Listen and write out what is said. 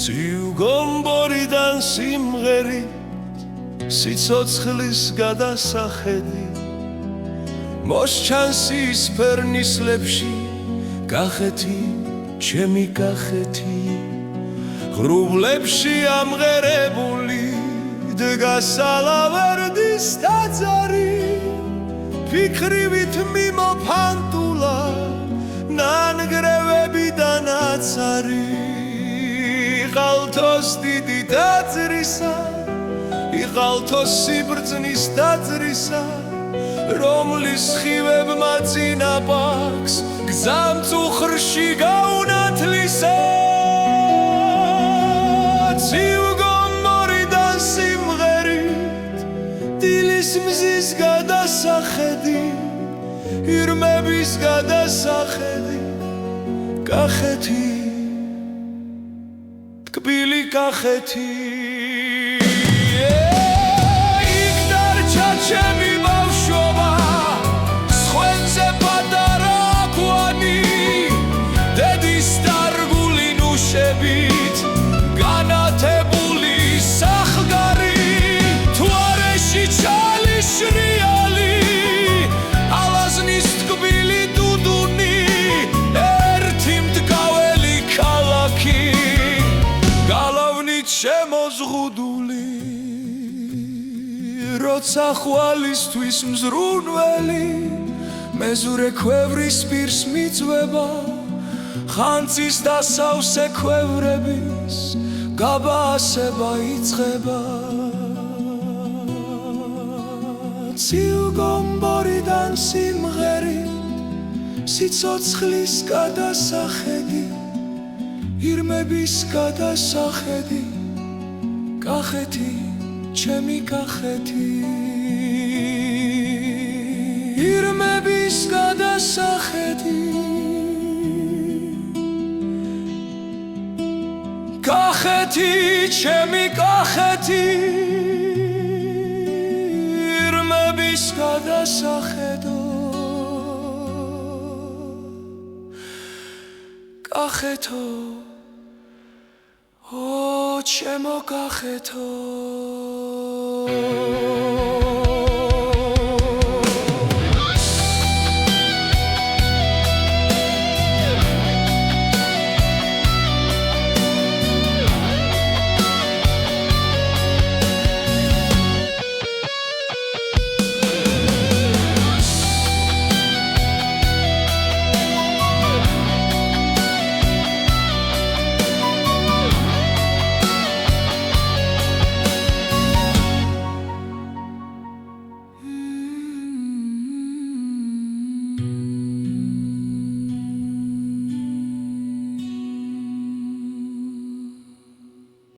Ციუგომბორიდან სიმღერი სიცოცხლის გადასახედი მოსჩანს ის ფერნისლებში კახეთი ჩემი კახეთი ღრუბლებში ამღერებული დგას ალავერდის ტაძარი ფიქრივით მიმოფანტულა ნანგრევები და ნაცარი იყალთოს დიდი ტაძრისა იყალთოს სიბრძნის ტაძრისა რომლის ხივებმა წინაპარს გზამწუხრში გაუნათლისა ციუგომბორიდან სიმღერით დილის მზის გადასახედი ირმების გადასახედი კახეთი ტკბილი კახეთი იქ დარჩა ჩემი ბავშვობა სხვენზე პატარა აკვანი დედის დარგული ნუშებით განათებული სახგარი თუ არეში ჩალი შრიალი ალაზნის ტკბილი დუდუნი ერთი მდგაველი ქალაქი გალავნით შემოზღუდული როცა ხვალისთვის მზრუნველი მეზურე ქვევრის პირს მიწვება ხანძის და სავსე ქვევრების გაბასება იწყება ციუგომბორიდან სიმღერი სიცოცხლის გადასახედი ირმების გადასახედი კახეთი ჩემი კახეთი ირმების გადასახედი კახეთი ჩემი კახეთი ირმების გადასახედო კახეთო ო ჩემო კახეთო